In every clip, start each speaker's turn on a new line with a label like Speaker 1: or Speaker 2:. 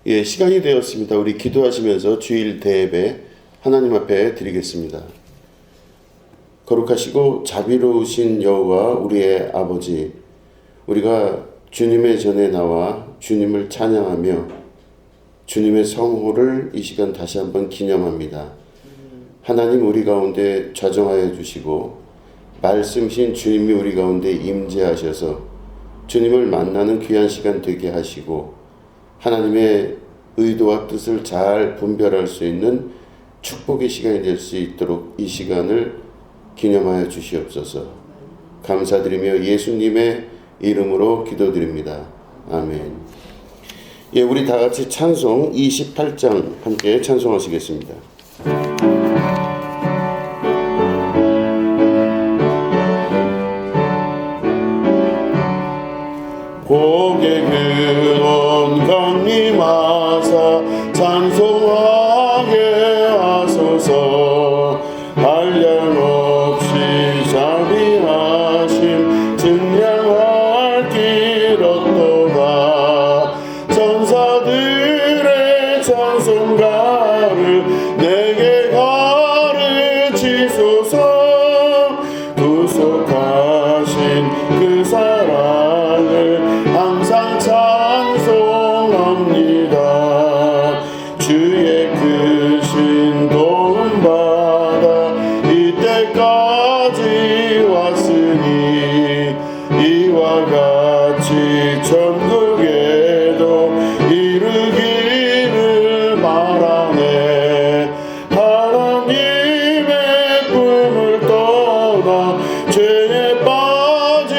Speaker 1: 예, 시간이 되었습니다. 우리 기도하시면서 주일 대예배 하나님 앞에 드리겠습니다. 거룩하시고 자비로우신 여호와 우리의 아버지, 우리가 주님의 전에 나와 주님을 찬양하며 주님의 성호를 이 시간 다시 한번 기념합니다. 하나님 우리 가운데 좌정하여 주시고 말씀신 주님이 우리 가운데 임재하셔서 주님을 만나는 귀한 시간 되게 하시고 하나님의 의도와 뜻을 잘 분별할 수 있는 축복의 시간이 될 수 있도록 이 시간을 기념하여 주시옵소서. 감사드리며 예수님의 이름으로 기도드립니다. 아멘. 예, 우리 다 같이 찬송 28장 함께 찬송하시겠습니다. 고개 근원 강림하사 찬송하게 하소서. 한량없이 자비하심 증량할 길 없도다. 천사들의 찬송가를 내게 가르치소서. 구속하신 그 사랑을 항상 찬송합니다. 주의 크신 도움 받아 이때까지 왔으니 이와 같이 천국에도 이르기를 바라네. 하나님의 꿈을 떠나 죄에 빠진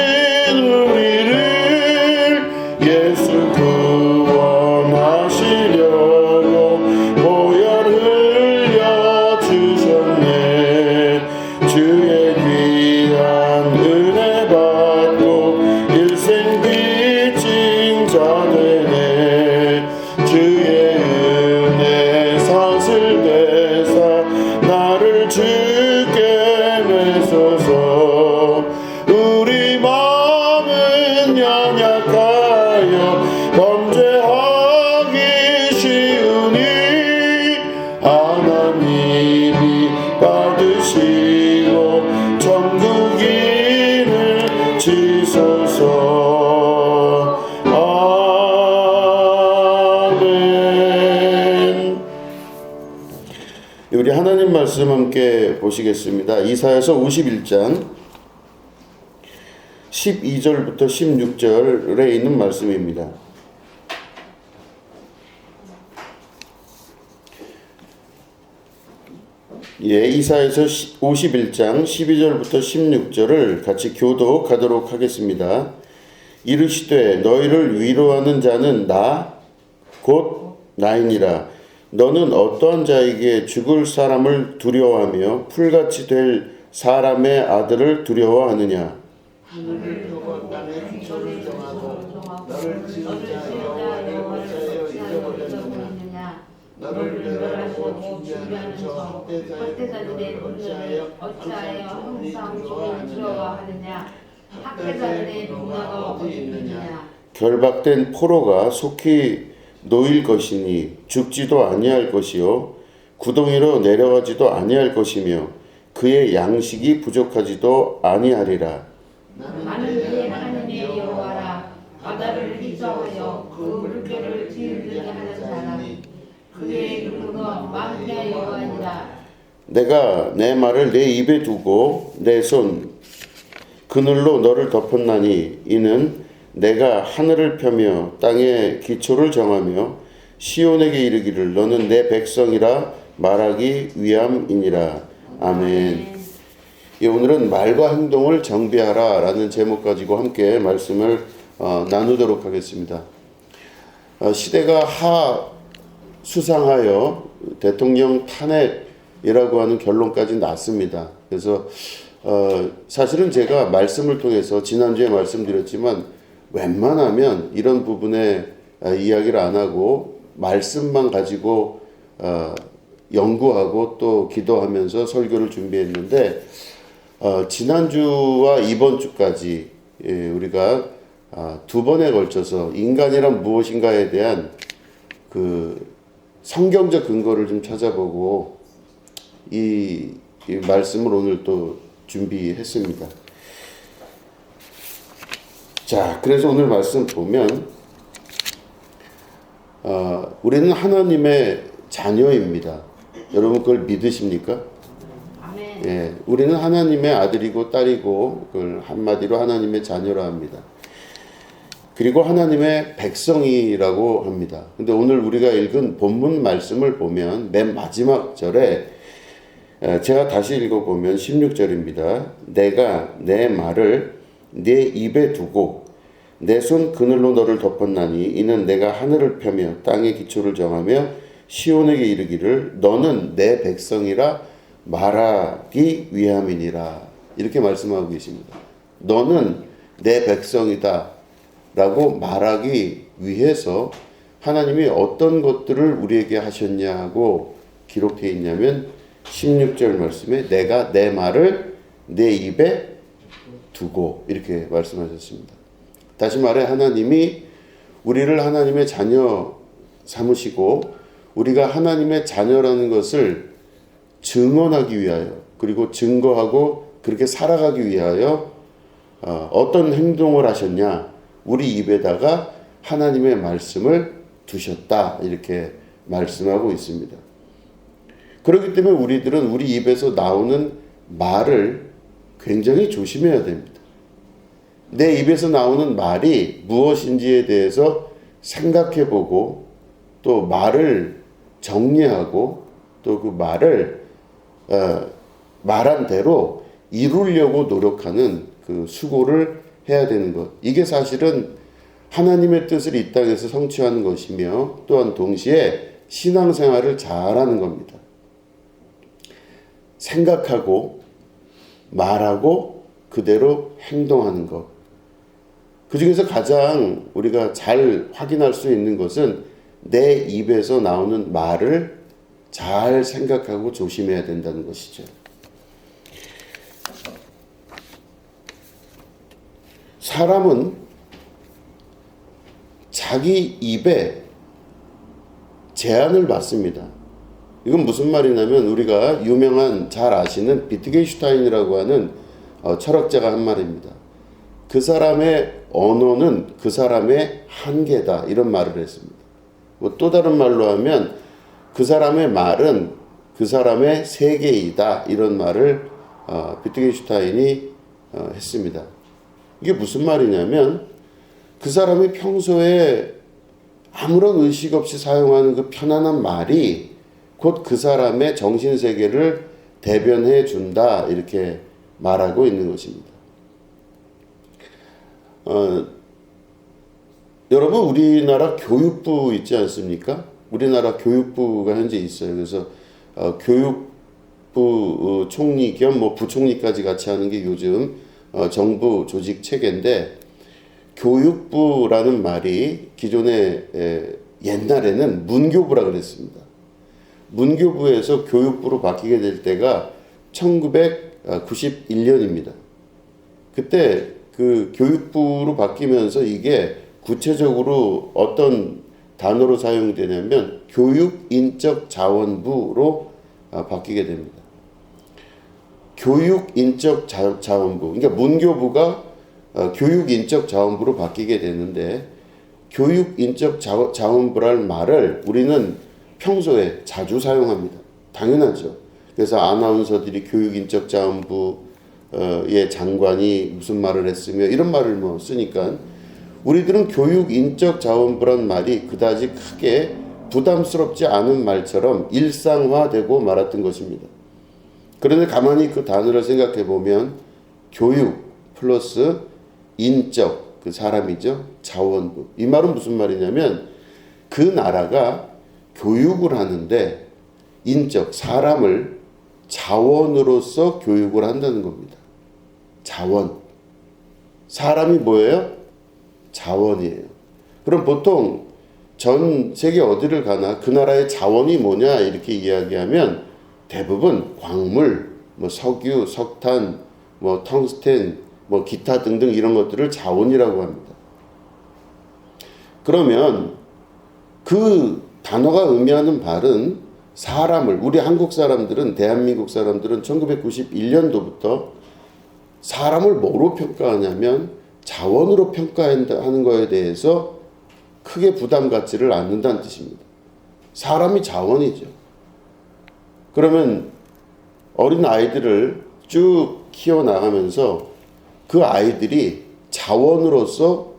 Speaker 1: 우리를 예수 구원하시려고 보혈 흘려 주셨네. 주의 귀한 은혜 받고 일생 빚진 자 되네. 주의 은혜 사슬 대사 나를 주께 내소서. 우리 마음은 연약하여 범죄하기 쉬우니 하나님이 받으시고 천국인을 지소서. 아멘. 우리 하나님 말씀 함께 보시겠습니다. 이사야서 51장 12절부터 16절에 있는 말씀입니다. 예, 이사야서 51장 12절부터 16절을 같이 교독하도록 하겠습니다. 이르시되 너희를 위로하는 자는 나 곧 나이니라. 너는 어떠한 자에게 죽을 사람을 두려워하며 풀같이 될 사람의 아들을 두려워하느냐.
Speaker 2: 하늘을 두고 땅의 기초를 정하고 너를 지은 자 여호와를 어찌하여 잊어버렸느냐. 너를 멸하시고 준비하는 저 헛되사들의 눈을 어찌하여 항상 두려워하느냐. 학대자들의 누나가 어디 있느냐.
Speaker 1: 결박된 포로가 속히 놓일 것이니 죽지도 아니할 것이요 구덩이로 내려가지도 아니할 것이며 그의 양식이 부족하지도 아니하리라.
Speaker 2: 나는 그의 하나님의 여호와라. 바다를 휘저어여 그 물결을 뒤르게 하는 자니 그의 이름은 만군의 여호와니라.
Speaker 1: 내가 내 말을 내 입에 두고 내 손 그늘로 너를 덮었나니 이는 내가 하늘을 펴며 땅의 기초를 정하며 시온에게 이르기를 너는 내 백성이라 말하기 위함이니라. 아멘. 예, 오늘은 말과 행동을 정비하라 라는 제목 가지고 함께 말씀을 나누도록 하겠습니다. 시대가 하수상하여 대통령 탄핵이라고 하는 결론까지 났습니다. 그래서 사실은 제가 말씀을 통해서 지난주에 말씀드렸지만 웬만하면 이런 부분에 이야기를 안 하고 말씀만 가지고 연구하고 또 기도하면서 설교를 준비했는데 지난주와 이번 주까지 우리가 두 번에 걸쳐서 인간이란 무엇인가에 대한 그 성경적 근거를 좀 찾아보고 이 말씀을 오늘 또 준비했습니다. 자, 그래서 오늘 말씀 보면 우리는 하나님의 자녀입니다. 여러분 그걸 믿으십니까?
Speaker 2: 아멘.
Speaker 1: 예, 우리는 하나님의 아들이고 딸이고 그걸 한마디로 하나님의 자녀라 합니다. 그리고 하나님의 백성이라고 합니다. 근데 오늘 우리가 읽은 본문 말씀을 보면 맨 마지막 절에 제가 다시 읽어보면 16절입니다. 내가 내 말을 네 입에 두고 내 손 그늘로 너를 덮었나니 이는 내가 하늘을 펴며 땅의 기초를 정하며 시온에게 이르기를 너는 내 백성이라 말하기 위함이니라. 이렇게 말씀하고 계십니다. 너는 내 백성이다 라고 말하기 위해서 하나님이 어떤 것들을 우리에게 하셨냐고 기록되어 있냐면 16절 말씀에 내가 내 말을 내 입에 두고 이렇게 말씀하셨습니다. 다시 말해 하나님이 우리를 하나님의 자녀 삼으시고 우리가 하나님의 자녀라는 것을 증언하기 위하여 그리고 증거하고 그렇게 살아가기 위하여 어떤 행동을 하셨냐? 우리 입에다가 하나님의 말씀을 두셨다 이렇게 말씀하고 있습니다. 그렇기 때문에 우리들은 우리 입에서 나오는 말을 굉장히 조심해야 됩니다. 내 입에서 나오는 말이 무엇인지에 대해서 생각해보고 또 말을 정리하고 또 그 말을 말한 대로 이루려고 노력하는 그 수고를 해야 되는 것. 이게 사실은 하나님의 뜻을 이 땅에서 성취하는 것이며 또한 동시에 신앙생활을 잘하는 겁니다. 생각하고 말하고 그대로 행동하는 것. 그 중에서 가장 우리가 잘 확인할 수 있는 것은 내 입에서 나오는 말을 잘 생각하고 조심해야 된다는 것이죠. 사람은 자기 입에 제한을 받습니다. 이건 무슨 말이냐면 우리가 유명한 잘 아시는 비트겐슈타인이라고 하는 철학자가 한 말입니다. 그 사람의 언어는 그 사람의 한계다 이런 말을 했습니다. 또 다른 말로 하면 그 사람의 말은 그 사람의 세계이다 이런 말을 비트겐슈타인이 했습니다. 이게 무슨 말이냐면 그 사람이 평소에 아무런 의식 없이 사용하는 그 편안한 말이 곧 그 사람의 정신세계를 대변해 준다 이렇게 말하고 있는 것입니다. 여러분 우리나라 교육부 있지 않습니까? 우리나라 교육부가 현재 있어요. 그래서 교육부 총리 겸 뭐 부총리까지 같이 하는 게 요즘 정부 조직 체계인데 교육부라는 말이 기존에 옛날에는 문교부라 그랬습니다. 문교부에서 교육부로 바뀌게 될 때가 1991년입니다. 그때 그 교육부로 바뀌면서 이게 구체적으로 어떤 단어로 사용되냐면 교육인적자원부로 바뀌게 됩니다. 교육인적자원부, 그러니까 문교부가 교육인적자원부로 바뀌게 되는데 교육인적자원부라는 말을 우리는 평소에 자주 사용합니다. 당연하죠. 그래서 아나운서들이 교육인적자원부의 장관이 무슨 말을 했으며 이런 말을 뭐 쓰니까 우리들은 교육인적자원부란 말이 그다지 크게 부담스럽지 않은 말처럼 일상화되고 말았던 것입니다. 그런데 가만히 그 단어를 생각해 보면 교육 플러스 인적, 그 사람이죠. 자원부. 이 말은 무슨 말이냐면 그 나라가 교육을 하는데 인적, 사람을 자원으로서 교육을 한다는 겁니다. 자원. 사람이 뭐예요? 자원이에요. 그럼 보통 전 세계 어디를 가나 그 나라의 자원이 뭐냐 이렇게 이야기하면 대부분 광물, 뭐 석유, 석탄, 뭐 텅스텐, 뭐 기타 등등 이런 것들을 자원이라고 합니다. 그러면 그 단어가 의미하는 바는 사람을, 우리 한국 사람들은, 대한민국 사람들은 1991년도부터 사람을 뭐로 평가하냐면 자원으로 평가하는 거에 대해서 크게 부담 갖지를 않는다는 뜻입니다. 사람이 자원이죠. 그러면 어린 아이들을 쭉 키워나가면서 그 아이들이 자원으로서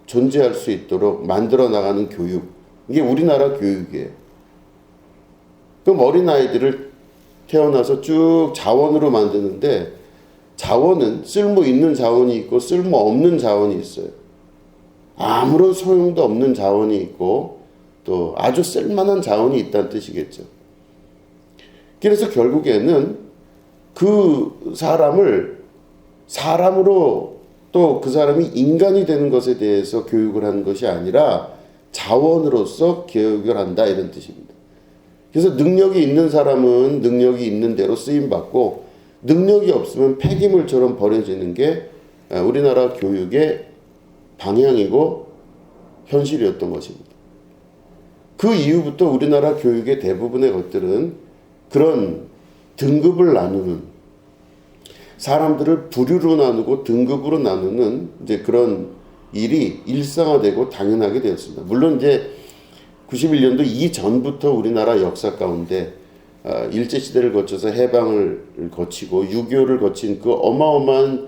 Speaker 1: 존재할 수 있도록 만들어 나가는 교육, 이게 우리나라 교육이에요. 그럼 어린 아이들을 태어나서 쭉 자원으로 만드는데, 자원은 쓸모 있는 자원이 있고 쓸모 없는 자원이 있어요. 아무런 소용도 없는 자원이 있고 또 아주 쓸만한 자원이 있다는 뜻이겠죠. 그래서 결국에는 그 사람을 사람으로, 또 그 사람이 인간이 되는 것에 대해서 교육을 하는 것이 아니라 자원으로서 교육을 한다, 이런 뜻입니다. 그래서 능력이 있는 사람은 능력이 있는 대로 쓰임받고, 능력이 없으면 폐기물처럼 버려지는 게 우리나라 교육의 방향이고 현실이었던 것입니다. 그 이후부터 우리나라 교육의 대부분의 것들은 그런 등급을 나누는, 사람들을 부류로 나누고 등급으로 나누는 이제 그런 일이 일상화되고 당연하게 되었습니다. 물론 이제 91년도 이전부터 우리나라 역사 가운데 일제시대를 거쳐서 해방을 거치고 6.25를 거친 그 어마어마한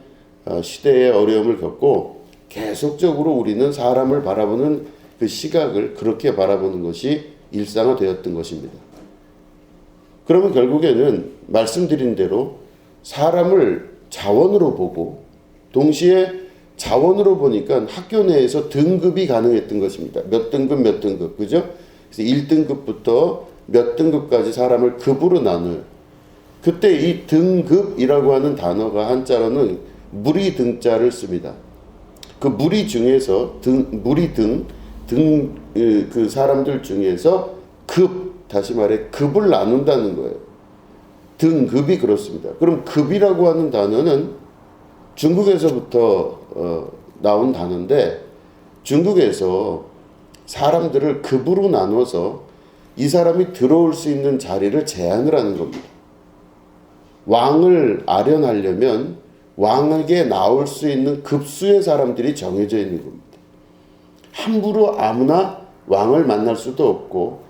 Speaker 1: 시대의 어려움을 겪고 계속적으로 우리는 사람을 바라보는 그 시각을 그렇게 바라보는 것이 일상화되었던 것입니다. 그러면 결국에는 말씀드린 대로 사람을 자원으로 보고, 동시에 자원으로 보니까 학교 내에서 등급이 가능했던 것입니다. 몇 등급 몇 등급, 그죠? 그래서 1등급부터 몇 등급까지 사람을 급으로 나눠요. 그때 이 등급이라고 하는 단어가 한자로는 무리 등자를 씁니다. 그 무리 중에서 그 사람들 중에서 다시 말해 급을 나눈다는 거예요. 등급이 그렇습니다. 그럼 급이라고 하는 단어는 중국에서부터 나온 단어인데, 중국에서 사람들을 급으로 나눠서 이 사람이 들어올 수 있는 자리를 제한을 하는 겁니다. 왕을 아련하려면 왕에게 나올 수 있는 급수의 사람들이 정해져 있는 겁니다. 함부로 아무나 왕을 만날 수도 없고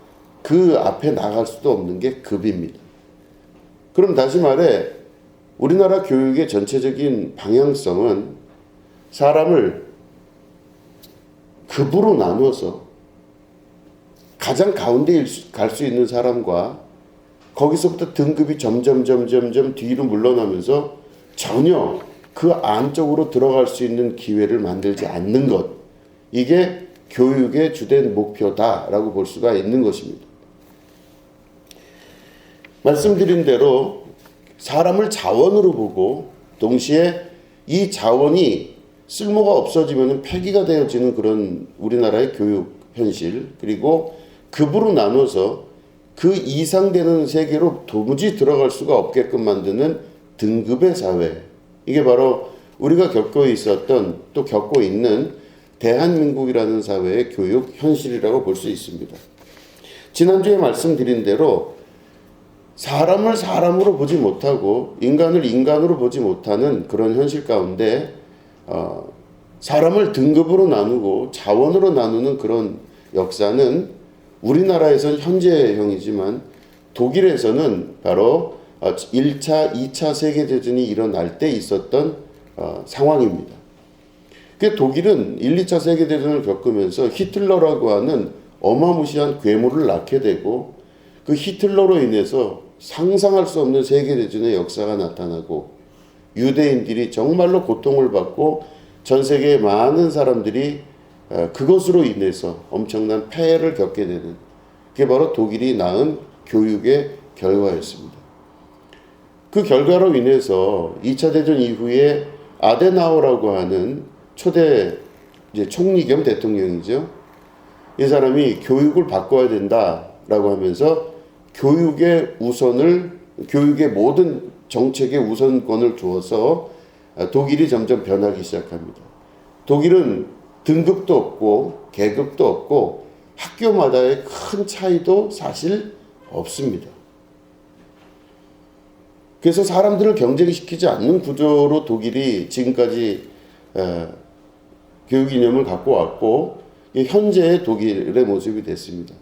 Speaker 1: 그 앞에 나갈 수도 없는 게 급입니다. 그럼 다시 말해 우리나라 교육의 전체적인 방향성은 사람을 급으로 나누어서 가장 가운데 갈 수 있는 사람과 거기서부터 등급이 점점 뒤로 물러나면서 전혀 그 안쪽으로 들어갈 수 있는 기회를 만들지 않는 것, 이게 교육의 주된 목표다라고 볼 수가 있는 것입니다. 말씀드린 대로 사람을 자원으로 보고 동시에 이 자원이 쓸모가 없어지면 폐기가 되어지는 그런 우리나라의 교육 현실, 그리고 급으로 나눠서 그 이상 되는 세계로 도무지 들어갈 수가 없게끔 만드는 등급의 사회, 이게 바로 우리가 겪고 있었던 또 겪고 있는 대한민국이라는 사회의 교육 현실이라고 볼 수 있습니다. 지난주에 말씀드린 대로 사람을 사람으로 보지 못하고 인간을 인간으로 보지 못하는 그런 현실 가운데 사람을 등급으로 나누고 자원으로 나누는 그런 역사는 우리나라에서는 현재형이지만 독일에서는 바로 1차, 2차 세계대전이 일어날 때 있었던 상황입니다. 독일은 1, 2차 세계대전을 겪으면서 히틀러라고 하는 어마무시한 괴물을 낳게 되고, 그 히틀러로 인해서 상상할 수 없는 세계대전의 역사가 나타나고 유대인들이 정말로 고통을 받고 전 세계의 많은 사람들이 그것으로 인해서 엄청난 폐해를 겪게 되는, 그게 바로 독일이 낳은 교육의 결과였습니다. 그 결과로 인해서 2차 대전 이후에 아데나우라고 하는 초대 총리 겸 대통령이죠. 이 사람이 교육을 바꿔야 된다라고 하면서 교육의 모든 정책의 우선권을 주어서 독일이 점점 변하기 시작합니다. 독일은 등급도 없고 계급도 없고 학교마다의 큰 차이도 사실 없습니다. 그래서 사람들을 경쟁시키지 않는 구조로 독일이 지금까지 교육 이념을 갖고 왔고 현재의 독일의 모습이 됐습니다.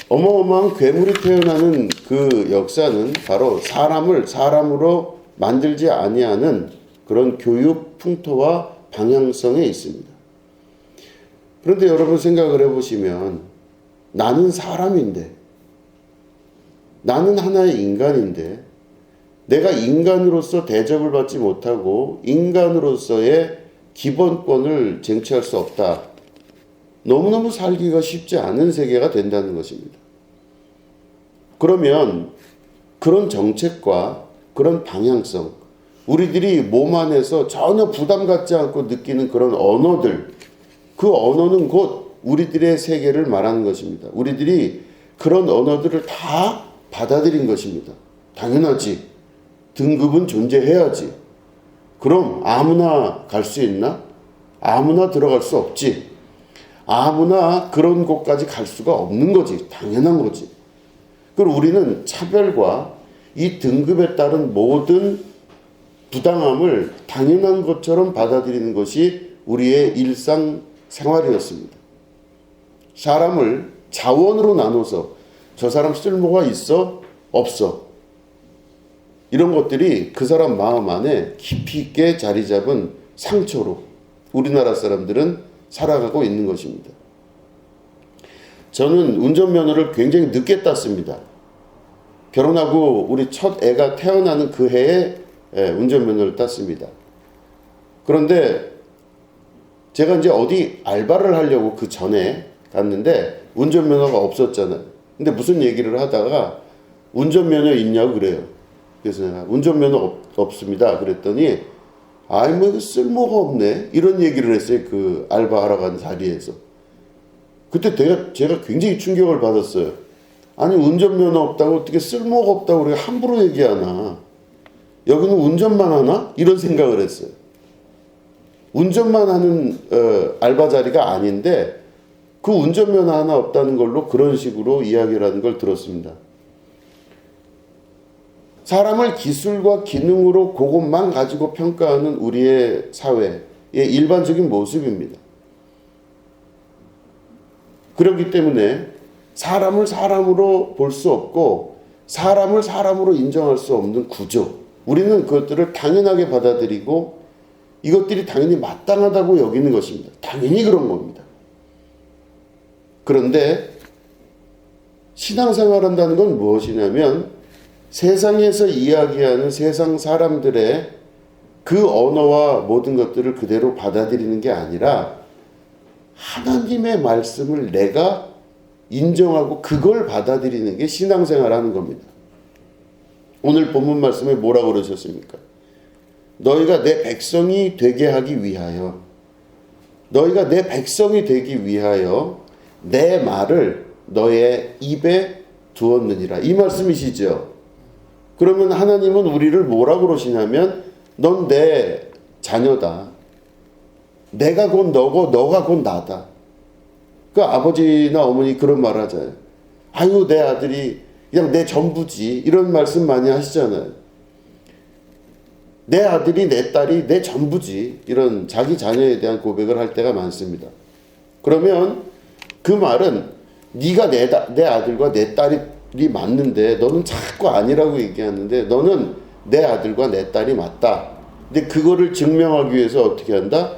Speaker 1: 어마어마한 괴물이 태어나는 그 역사는 바로 사람을 사람으로 만들지 아니하는 그런 교육 풍토와 방향성에 있습니다. 그런데 여러분 생각을 해보시면 나는 사람인데, 나는 하나의 인간인데 내가 인간으로서 대접을 받지 못하고 인간으로서의 기본권을 쟁취할 수 없다. 너무너무 살기가 쉽지 않은 세계가 된다는 것입니다. 그러면 그런 정책과 그런 방향성, 우리들이 몸 안에서 전혀 부담 갖지 않고 느끼는 그런 언어들, 그 언어는 곧 우리들의 세계를 말하는 것입니다. 우리들이 그런 언어들을 다 받아들인 것입니다. 당연하지. 등급은 존재해야지. 그럼 아무나 갈 수 있나? 아무나 들어갈 수 없지. 아무나 그런 곳까지 갈 수가 없는 거지. 당연한 거지. 그리고 우리는 차별과 이 등급에 따른 모든 부당함을 당연한 것처럼 받아들이는 것이 우리의 일상 생활이었습니다. 사람을 자원으로 나눠서 저 사람 쓸모가 있어? 없어? 이런 것들이 그 사람 마음 안에 깊이 있게 자리 잡은 상처로 우리나라 사람들은 살아가고 있는 것입니다. 저는 운전면허를 굉장히 늦게 땄습니다. 결혼하고 우리 첫 애가 태어나는 그 해에 운전면허를 땄습니다. 그런데 제가 이제 어디 알바를 하려고 그 전에 갔는데 운전면허가 없었잖아요. 근데 무슨 얘기를 하다가 운전면허 있냐고 그래요. 그래서 내가 운전면허 없습니다. 그랬더니 아이 뭐 이거 쓸모가 없네 이런 얘기를 했어요. 그 알바하러 간 자리에서. 그때 제가 굉장히 충격을 받았어요. 아니 운전면허 없다고 어떻게 쓸모가 없다고 우리가 함부로 얘기하나. 여기는 운전만 하나? 이런 생각을 했어요. 운전만 하는 알바 자리가 아닌데 그 운전면허 하나 없다는 걸로 그런 식으로 이야기를 하는 걸 들었습니다. 사람을 기술과 기능으로 그것만 가지고 평가하는 우리의 사회의 일반적인 모습입니다. 그렇기 때문에 사람을 사람으로 볼 수 없고 사람을 사람으로 인정할 수 없는 구조, 우리는 그것들을 당연하게 받아들이고 이것들이 당연히 마땅하다고 여기는 것입니다. 당연히 그런 겁니다. 그런데 신앙생활한다는 건 무엇이냐면 세상에서 이야기하는 세상 사람들의 그 언어와 모든 것들을 그대로 받아들이는 게 아니라 하나님의 말씀을 내가 인정하고 그걸 받아들이는 게 신앙생활하는 겁니다. 오늘 본문 말씀에 뭐라고 그러셨습니까? 너희가 내 백성이 되게 하기 위하여, 너희가 내 백성이 되기 위하여 내 말을 너의 입에 두었느니라. 이 말씀이시죠. 그러면 하나님은 우리를 뭐라고 그러시냐면 넌 내 자녀다. 내가 곧 너고 너가 곧 나다. 그 아버지나 어머니 그런 말 하잖아요. 아유 내 아들이 그냥 내 전부지. 이런 말씀 많이 하시잖아요. 내 아들이 내 딸이 내 전부지. 이런 자기 자녀에 대한 고백을 할 때가 많습니다. 그러면 그 말은 네가 내 아들과 내 딸이 맞는데 너는 자꾸 아니라고 얘기하는데 너는 내 아들과 내 딸이 맞다. 근데 그거를 증명하기 위해서 어떻게 한다?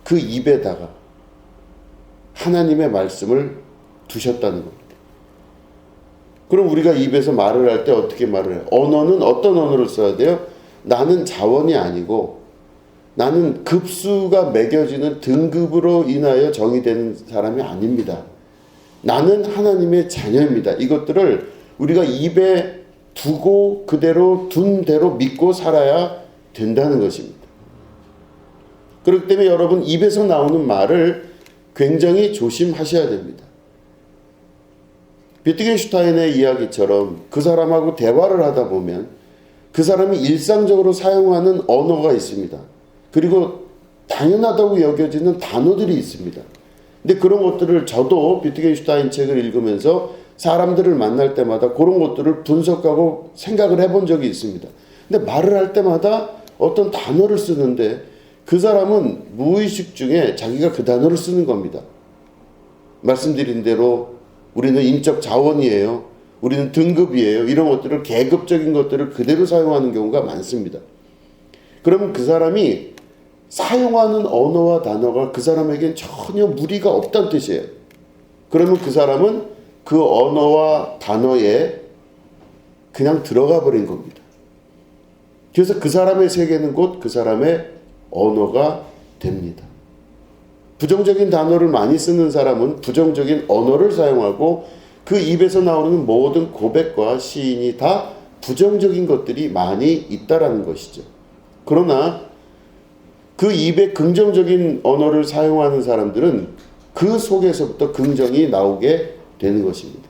Speaker 1: 그 입에다가 하나님의 말씀을 두셨다는 겁니다. 그럼 우리가 입에서 말을 할 때 어떻게 말을 해요? 언어는 어떤 언어를 써야 돼요? 나는 자원이 아니고 나는 급수가 매겨지는 등급으로 인하여 정의되는 사람이 아닙니다. 나는 하나님의 자녀입니다. 이것들을 우리가 입에 두고 그대로 둔 대로 믿고 살아야 된다는 것입니다. 그렇기 때문에 여러분 입에서 나오는 말을 굉장히 조심하셔야 됩니다. 비트겐슈타인의 이야기처럼 그 사람하고 대화를 하다 보면 그 사람이 일상적으로 사용하는 언어가 있습니다. 그리고 당연하다고 여겨지는 단어들이 있습니다. 근데 그런 것들을 저도 비트겐슈타인 책을 읽으면서 사람들을 만날 때마다 그런 것들을 분석하고 생각을 해본 적이 있습니다. 근데 말을 할 때마다 어떤 단어를 쓰는데 그 사람은 무의식 중에 자기가 그 단어를 쓰는 겁니다. 말씀드린 대로 우리는 인적 자원이에요. 우리는 등급이에요. 이런 것들을 계급적인 것들을 그대로 사용하는 경우가 많습니다. 그러면 그 사람이 사용하는 언어와 단어가 그 사람에겐 전혀 무리가 없다는 뜻이에요. 그러면 그 사람은 그 언어와 단어에 그냥 들어가 버린 겁니다. 그래서 그 사람의 세계는 곧 그 사람의 언어가 됩니다. 부정적인 단어를 많이 쓰는 사람은 부정적인 언어를 사용하고 그 입에서 나오는 모든 고백과 시인이 다 부정적인 것들이 많이 있다라는 것이죠. 그러나 그 입에 긍정적인 언어를 사용하는 사람들은 그 속에서부터 긍정이 나오게 되는 것입니다.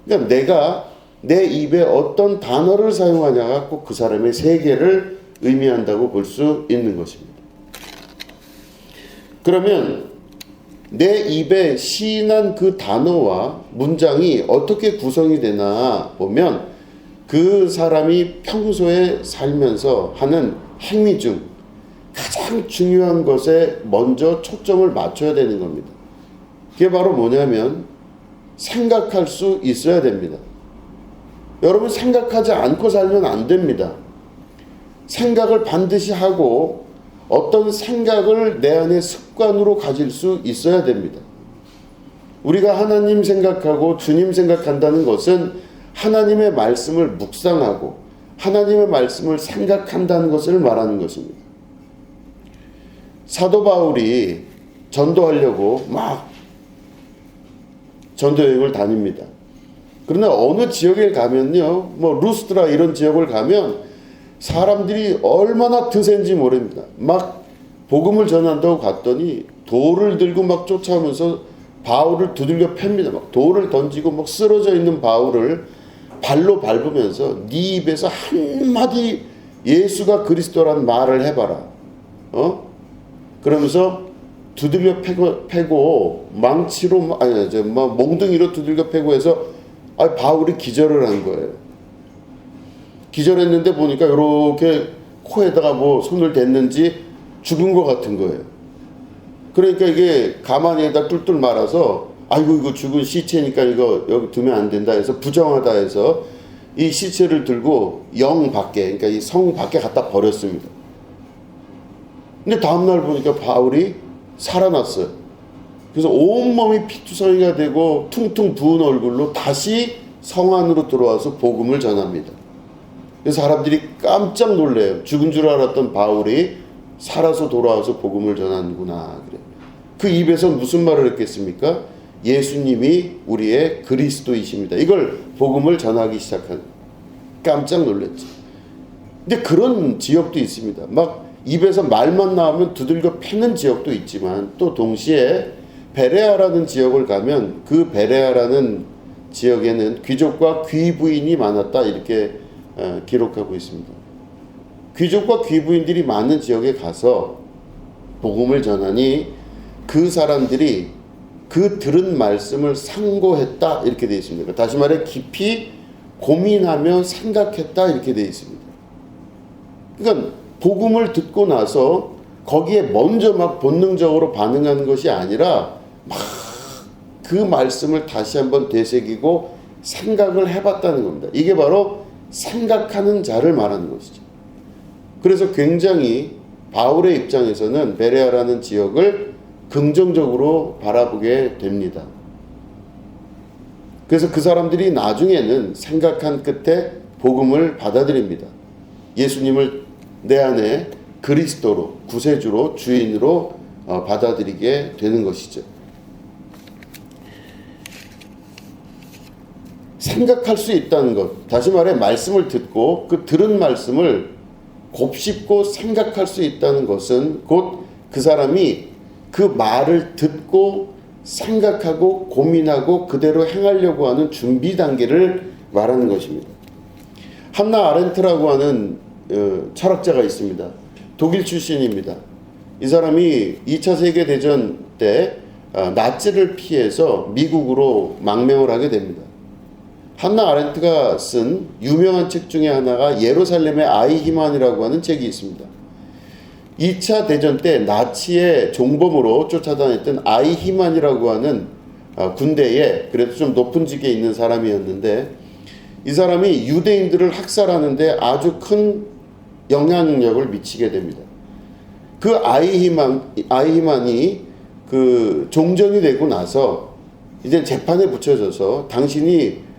Speaker 1: 그러니까 내가 내 입에 어떤 단어를 사용하냐가 꼭 그 사람의 세계를 의미한다고 볼 수 있는 것입니다. 그러면 내 입에 시인한 그 단어와 문장이 어떻게 구성이 되나 보면 그 사람이 평소에 살면서 하는 행위 중 가장 중요한 것에 먼저 초점을 맞춰야 되는 겁니다. 그게 바로 뭐냐면 생각할 수 있어야 됩니다. 여러분 생각하지 않고 살면 안 됩니다. 생각을 반드시 하고 어떤 생각을 내 안에 습관으로 가질 수 있어야 됩니다. 우리가 하나님 생각하고 주님 생각한다는 것은 하나님의 말씀을 묵상하고 하나님의 말씀을 생각한다는 것을 말하는 것입니다. 사도 바울이 전도하려고 막 전도 여행을 다닙니다. 그러나 어느 지역에 가면요, 루스드라 이런 지역을 가면 사람들이 얼마나 드센지 모릅니다. 막 복음을 전한다고 갔더니 돌을 들고 막 쫓아오면서 바울을 두들겨 팹니다. 막 돌을 던지고 막 쓰러져 있는 바울을 발로 밟으면서 네 입에서 한마디 예수가 그리스도란 말을 해봐라. 그러면서 두들겨 패고 망치로 몽둥이로 두들겨 패고 해서 바울이 기절을 한 거예요. 기절했는데 보니까 이렇게 코에다가 손을 댔는지 죽은 것 같은 거예요. 그러니까 이게 가만히에다 뚫뚫 말아서 아이고 이거 죽은 시체니까 이거 여기 두면 안 된다 해서 부정하다 해서 이 시체를 들고 영 밖에, 그러니까 이 성 밖에 갖다 버렸습니다. 근데 다음날 보니까 바울이 살아났어요. 그래서 온몸이 피투성이가 되고 퉁퉁 부은 얼굴로 다시 성 안으로 들어와서 복음을 전합니다. 그래서 사람들이 깜짝 놀래요. 죽은 줄 알았던 바울이 살아서 돌아와서 복음을 전하는구나. 그래. 그 입에서 무슨 말을 했겠습니까? 예수님이 우리의 그리스도이십니다. 이걸 복음을 전하기 시작한. 깜짝 놀랐죠. 근데 그런 지역도 있습니다. 막 입에서 말만 나오면 두들겨 패는 지역도 있지만 또 동시에 베레아라는 지역을 가면 그 베레아라는 지역에는 귀족과 귀부인이 많았다 이렇게 기록하고 있습니다. 귀족과 귀부인들이 많은 지역에 가서 복음을 전하니 그 사람들이 그 들은 말씀을 상고했다 이렇게 되어 있습니다. 다시 말해 깊이 고민하며 생각했다 이렇게 되어 있습니다. 그러니까 복음을 듣고 나서 거기에 먼저 막 본능적으로 반응하는 것이 아니라 막 그 말씀을 다시 한번 되새기고 생각을 해봤다는 겁니다. 이게 바로 생각하는 자를 말하는 것이죠. 그래서 굉장히 바울의 입장에서는 베레아라는 지역을 긍정적으로 바라보게 됩니다. 그래서 그 사람들이 나중에는 생각한 끝에 복음을 받아들입니다. 예수님을 내 안에 그리스도로, 구세주로, 주인으로 받아들이게 되는 것이죠. 생각할 수 있다는 것, 다시 말해 말씀을 듣고 그 들은 말씀을 곱씹고 생각할 수 있다는 것은 곧 그 사람이 그 말을 듣고 생각하고 고민하고 그대로 행하려고 하는 준비 단계를 말하는 것입니다. 한나 아렌트라고 하는 철학자가 있습니다. 독일 출신입니다. 이 사람이 2차 세계대전 때 나치를 피해서 미국으로 망명을 하게 됩니다. 한나 아렌트가 쓴 유명한 책 중에 하나가 예루살렘의 아이히만이라고 하는 책이 있습니다. 2차 대전 때 나치의 종범으로 쫓아다녔던 아이히만이라고 하는 군대에 그래도 좀 높은 직에 있는 사람이었는데, 이 사람이 유대인들을 학살하는데 아주 큰 영향력을 미치게 됩니다. 그 아이히만이 그 종전이 되고 나서 이제 재판에 붙여져서 당신이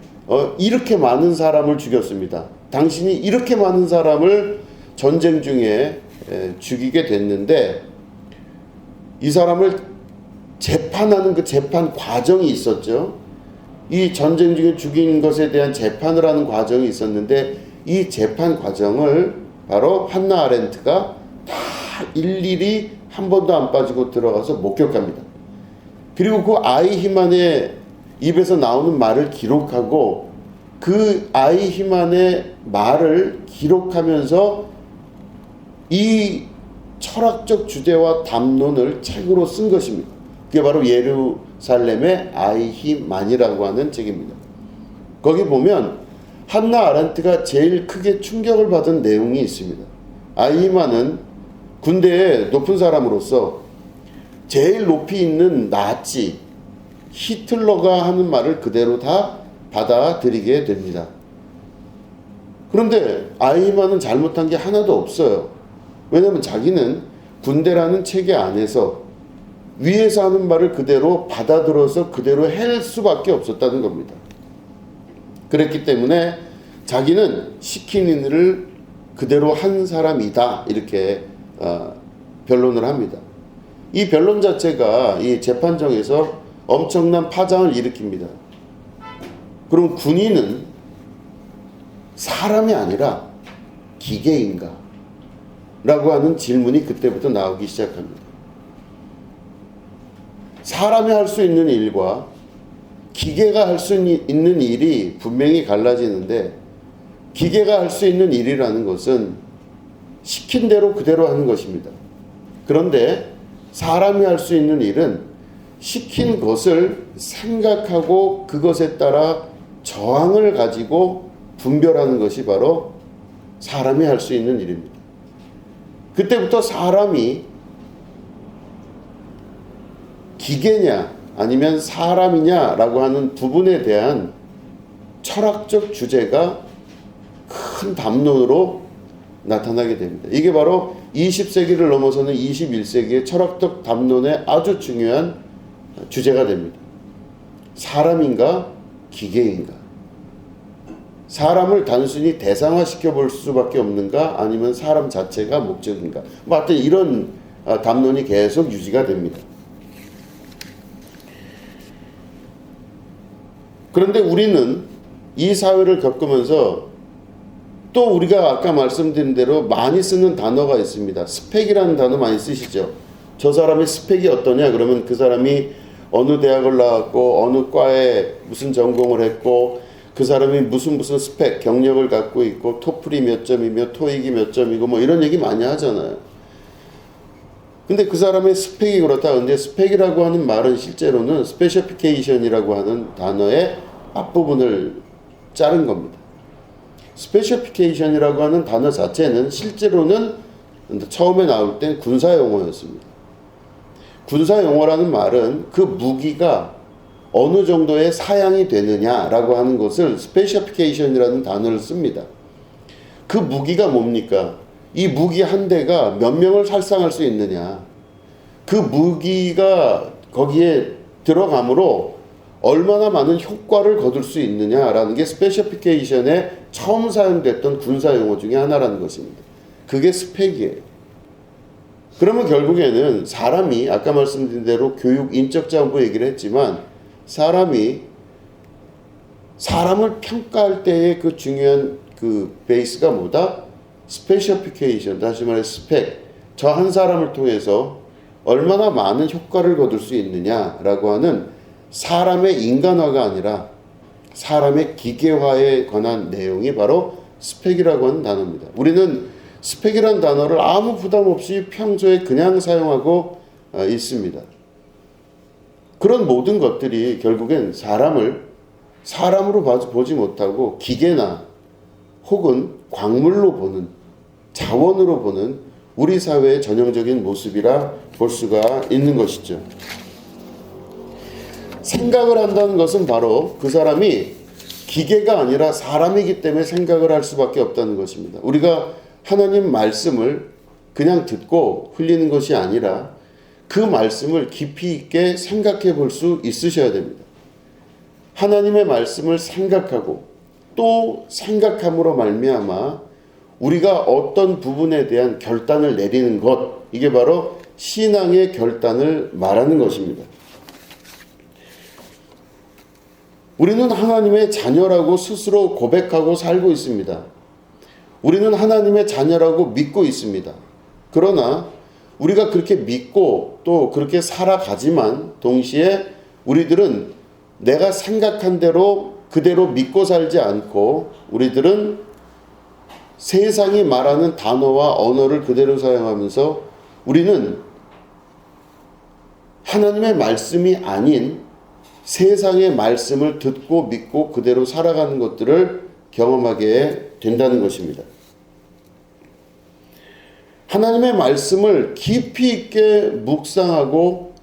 Speaker 1: 이렇게 많은 사람을 죽였습니다. 당신이 이렇게 많은 사람을 전쟁 중에 죽이게 됐는데, 이 사람을 재판하는 그 재판 과정이 있었죠. 이 전쟁 중에 죽인 것에 대한 재판을 하는 과정이 있었는데, 이 재판 과정을 바로 한나 아렌트가 다 일일이 한 번도 안 빠지고 들어가서 목격합니다. 그리고 그 아이히만의 입에서 나오는 말을 기록하고, 그 아이히만의 말을 기록하면서 이 철학적 주제와 담론을 책으로 쓴 것입니다. 그게 바로 예루살렘의 아이히만이라고 하는 책입니다. 거기 보면 한나 아렌트가 제일 크게 충격을 받은 내용이 있습니다. 아이히만은 군대의 높은 사람으로서 제일 높이 있는 나치 히틀러가 하는 말을 그대로 다 받아들이게 됩니다. 그런데 아이히만은 잘못한 게 하나도 없어요. 왜냐하면 자기는 군대라는 체계 안에서 위에서 하는 말을 그대로 받아들여서 그대로 할 수밖에 없었다는 겁니다. 그랬기 때문에 자기는 시키는 일을 그대로 한 사람이다, 이렇게 변론을 합니다. 이 변론 자체가 이 재판정에서 엄청난 파장을 일으킵니다. 그럼 군인은 사람이 아니라 기계인가? 라고 하는 질문이 그때부터 나오기 시작합니다. 사람이 할 수 있는 일과 기계가 할 수 있는 일이 분명히 갈라지는데, 기계가 할 수 있는 일이라는 것은 시킨 대로 그대로 하는 것입니다. 그런데 사람이 할 수 있는 일은 시킨 것을 생각하고 그것에 따라 저항을 가지고 분별하는 것이 바로 사람이 할 수 있는 일입니다. 그때부터 사람이 기계냐 아니면 사람이냐라고 하는 부분에 대한 철학적 주제가 큰 담론으로 나타나게 됩니다. 이게 바로 20세기를 넘어서는 21세기의 철학적 담론의 아주 중요한 주제가 됩니다. 사람인가 기계인가? 사람을 단순히 대상화시켜 볼 수밖에 없는가? 아니면 사람 자체가 목적인가? 뭐 하여튼 이런 담론이 계속 유지가 됩니다. 그런데 우리는 이 사회를 겪으면서 또 우리가 아까 말씀드린 대로 많이 쓰는 단어가 있습니다. 스펙이라는 단어 많이 쓰시죠. 저 사람의 스펙이 어떠냐? 그러면 그 사람이 어느 대학을 나왔고 어느 과에 무슨 전공을 했고 그 사람이 무슨 스펙, 경력을 갖고 있고 토플이 몇 점이며 토익이 몇 점이고 뭐 이런 얘기 많이 하잖아요. 근데 그 사람의 스펙이 그렇다. 근데 스펙이라고 하는 말은 실제로는 스페셔피케이션이라고 하는 단어의 앞부분을 자른 겁니다. 스페셔피케이션이라고 하는 단어 자체는 실제로는 처음에 나올 땐 군사용어였습니다. 군사용어라는 말은 그 무기가 어느 정도의 사양이 되느냐라고 하는 것을 스페셔피케이션이라는 단어를 씁니다. 그 무기가 뭡니까? 이 무기 한 대가 몇 명을 살상할 수 있느냐, 그 무기가 거기에 들어감으로 얼마나 많은 효과를 거둘 수 있느냐라는 게 스페셔피케이션에 처음 사용됐던 군사용어 중에 하나라는 것입니다. 그게 스펙이에요. 그러면 결국에는 사람이 아까 말씀드린 대로 교육 인적자원부 얘기를 했지만 사람이 사람을 평가할 때의 그 중요한 그 베이스가 뭐다? 스페셔피케이션, 다시 말해 스펙. 저 한 사람을 통해서 얼마나 많은 효과를 거둘 수 있느냐라고 하는 사람의 인간화가 아니라 사람의 기계화에 관한 내용이 바로 스펙이라고 하는 단어입니다. 우리는 스펙이란 단어를 아무 부담 없이 평소에 그냥 사용하고 있습니다. 그런 모든 것들이 결국엔 사람으로 보지 못하고 기계나 혹은 광물로 보는, 자원으로 보는 우리 사회의 전형적인 모습이라 볼 수가 있는 것이죠. 생각을 한다는 것은 바로 그 사람이 기계가 아니라 사람이기 때문에 생각을 할 수밖에 없다는 것입니다. 우리가 하나님 말씀을 그냥 듣고 흘리는 것이 아니라 그 말씀을 깊이 있게 생각해 볼 수 있으셔야 됩니다. 하나님의 말씀을 생각하고 또 생각함으로 말미암아 우리가 어떤 부분에 대한 결단을 내리는 것, 이게 바로 신앙의 결단을 말하는 것입니다. 우리는 하나님의 자녀라고 스스로 고백하고 살고 있습니다. 우리는 하나님의 자녀라고 믿고 있습니다. 그러나 우리가 그렇게 믿고 또 그렇게 살아가지만 동시에 우리들은 내가 생각한 대로 그대로 믿고 살지 않고 우리들은 세상이 말하는 단어와 언어를 그대로 사용하면서 우리는 하나님의 말씀이 아닌 세상의 말씀을 듣고 믿고 그대로 살아가는 것들을 경험하게 된다는 것입니다. 하나님의 말씀을 깊이 있게 묵상하고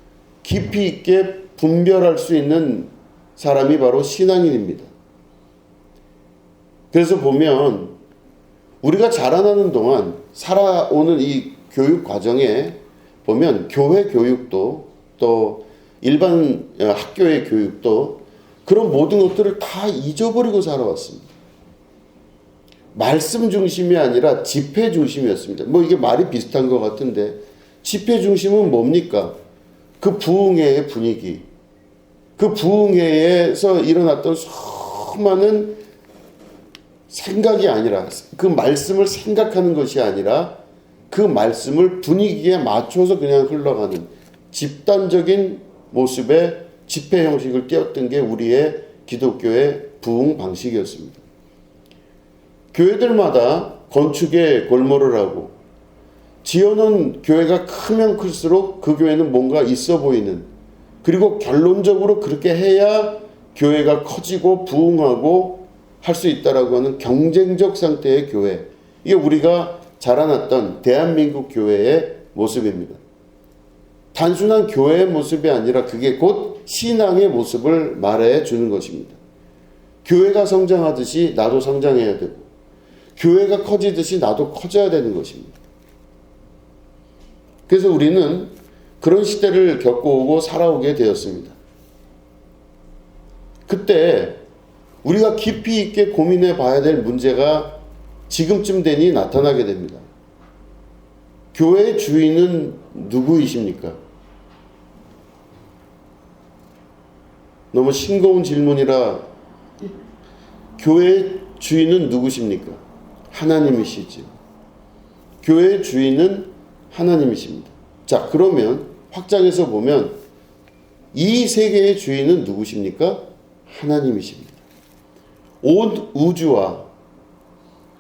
Speaker 1: 깊이 있게 분별할 수 있는 사람이 바로 신앙인입니다. 그래서 보면 우리가 자라나는 동안 살아오는 이 교육 과정에 보면 교회 교육도 또 일반 학교의 교육도 그런 모든 것들을 다 잊어버리고 살아왔습니다. 말씀 중심이 아니라 집회 중심이었습니다. 뭐 이게 말이 비슷한 것 같은데 집회 중심은 뭡니까? 그 부흥회의 분위기, 그 부흥회에서 일어났던 수많은 생각이 아니라 그 말씀을 생각하는 것이 아니라 그 말씀을 분위기에 맞춰서 그냥 흘러가는 집단적인 모습의 집회 형식을 띄웠던 게 우리의 기독교의 부흥 방식이었습니다. 교회들마다 건축에 골몰을 하고 지어놓은 교회가 크면 클수록 그 교회는 뭔가 있어 보이는, 그리고 결론적으로 그렇게 해야 교회가 커지고 부흥하고 할 수 있다라고 하는 경쟁적 상태의 교회, 이게 우리가 자라났던 대한민국 교회의 모습입니다. 단순한 교회의 모습이 아니라 그게 곧 신앙의 모습을 말해 주는 것입니다. 교회가 성장하듯이 나도 성장해야 되고 교회가 커지듯이 나도 커져야 되는 것입니다. 그래서 우리는 그런 시대를 겪어오고 살아오게 되었습니다. 그때 우리가 깊이 있게 고민해 봐야 될 문제가 지금쯤 되니 나타나게 됩니다. 교회의 주인은 누구이십니까? 너무 싱거운 질문이라, 교회의 주인은 누구십니까? 하나님이시지. 교회의 주인은 하나님이십니다. 자, 그러면 확장해서 보면 이 세계의 주인은 누구십니까? 하나님이십니다. 온 우주와